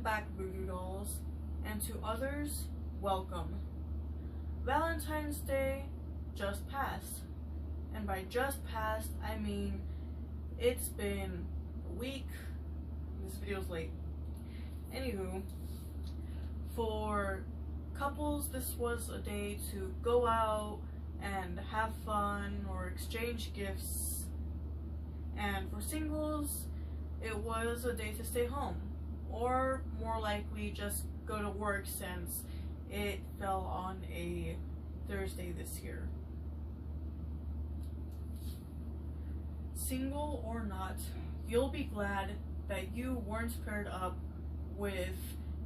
back, voodoo dolls, and to others, welcome. Valentine's Day just passed, and by just passed, I mean it's been a week. This video's late. Anywho, for couples, this was a day to go out and have fun or exchange gifts, and for singles, it was a day to stay home, or more likely just go to work since it fell on a Thursday this year. Single or not, you'll be glad that you weren't paired up with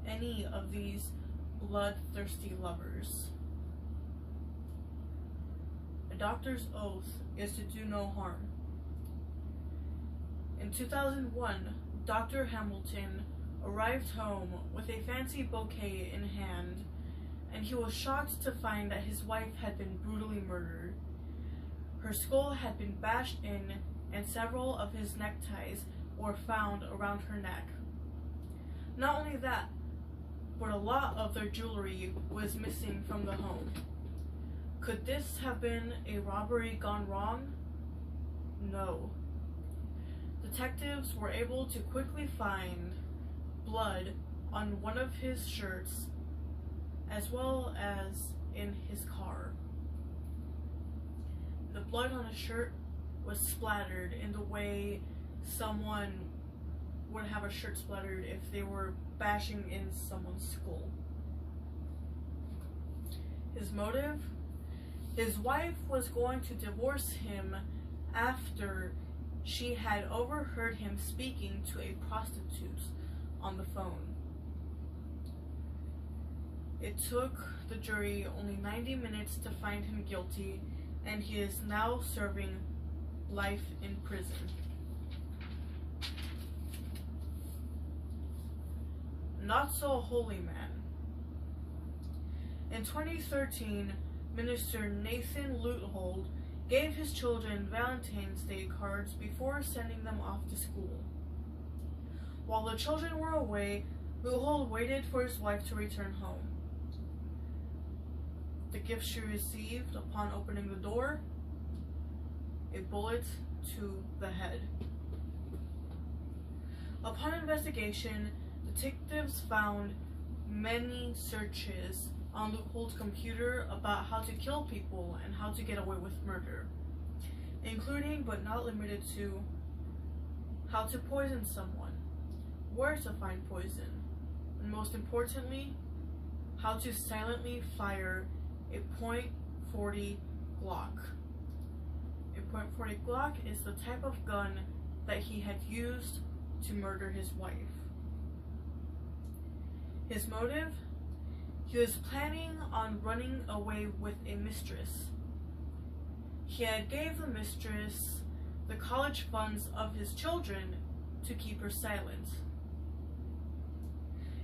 any of these bloodthirsty lovers. A doctor's oath is to do no harm. In 2001, Dr. Hamilton arrived home with a fancy bouquet in hand, and he was shocked to find that his wife had been brutally murdered. Her skull had been bashed in, and several of his neckties were found around her neck. Not only that, but a lot of their jewelry was missing from the home. Could this have been a robbery gone wrong? No. Detectives were able to quickly find blood on one of his shirts as well as in his car. The blood on his shirt was splattered in the way someone would have a shirt splattered if they were bashing in someone's skull. His motive? His wife was going to divorce him after she had overheard him speaking to a prostitute on the phone. It took the jury only 90 minutes to find him guilty, and he is now serving life in prison. Not so holy man. In 2013, Minister Nathan Luthold gave his children Valentine's Day cards before sending them off to school. While the children were away, Luthold waited for his wife to return home. The gift she received upon opening the door: a bullet to the head. Upon investigation, detectives found many searches on Luthold's computer about how to kill people and how to get away with murder, including but not limited to how to poison someone, where to find poison, and most importantly, how to silently fire a .40 Glock. A .40 Glock is the type of gun that he had used to murder his wife. His motive? He was planning on running away with a mistress. He had gave the mistress the college funds of his children to keep her silent.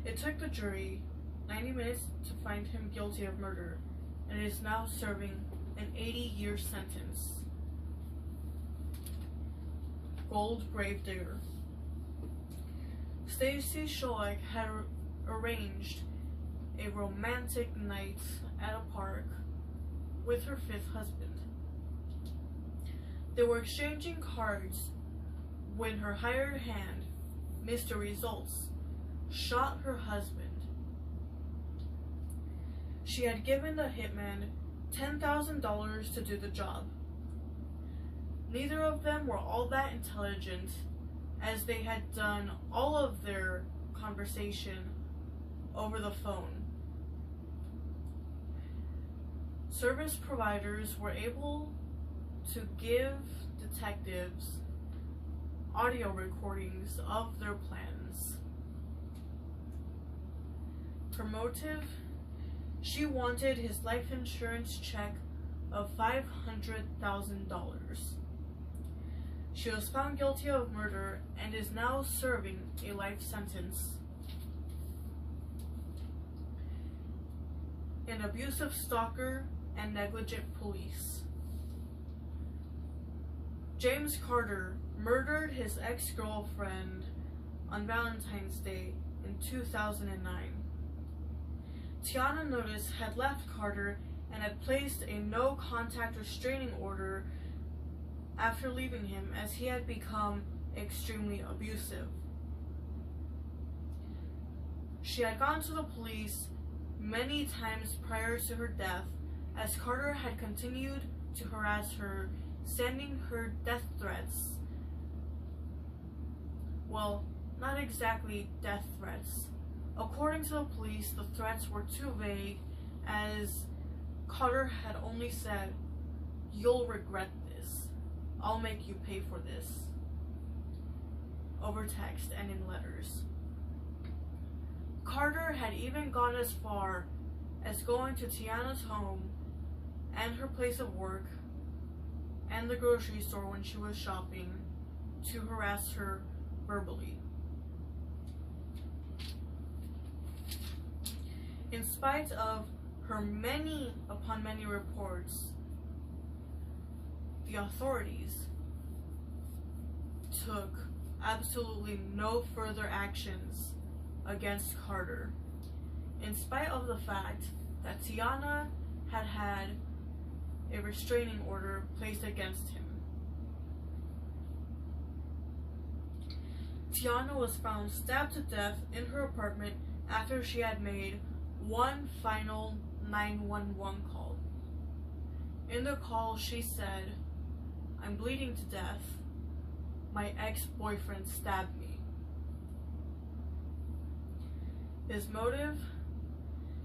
It took the jury 90 minutes to find him guilty of murder, and is now serving an 80-year sentence. Gold Gravedigger. Stacy Schoeck had arranged a romantic night at a park with her fifth husband. They were exchanging cards when her hired hand missed the results, shot her husband. She had given the hitman $10,000 to do the job. Neither of them were all that intelligent, as they had done all of their conversation over the phone. Service providers were able to give detectives audio recordings of their plans. Her motive? She wanted his life insurance check of $500,000. She was found guilty of murder and is now serving a life sentence. An abusive stalker and negligent police. James Carter murdered his ex-girlfriend on Valentine's Day in 2009. Tiana noticed had left Carter and had placed a no-contact restraining order after leaving him as he had become extremely abusive. She had gone to the police many times prior to her death as Carter had continued to harass her, sending her death threats. Well, not exactly death threats. According to the police, the threats were too vague as Carter had only said, "You'll regret this. I'll make you pay for this," over text and in letters. Carter had even gone as far as going to Tiana's home and her place of work and the grocery store when she was shopping to harass her verbally. In spite of her many upon many reports, the authorities took absolutely no further actions against Carter, in spite of the fact that Tiana had had a restraining order placed against him. Tiana was found stabbed to death in her apartment after she had made one final 911 call. In the call, she said, "I'm bleeding to death. My ex-boyfriend stabbed me." His motive?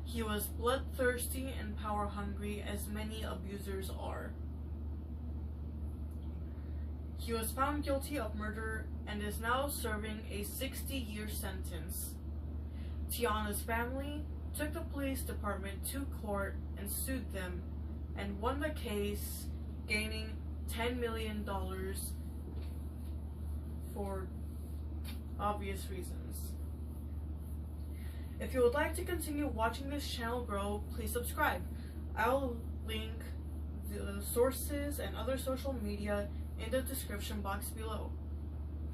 He was bloodthirsty and power-hungry, as many abusers are. He was found guilty of murder and is now serving a 60-year sentence. Tiana's family took the police department to court and sued them and won the case, gaining $10 million for obvious reasons. If you would like to continue watching this channel grow, please subscribe. I'll link the sources and other social media in the description box below.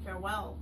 Farewell.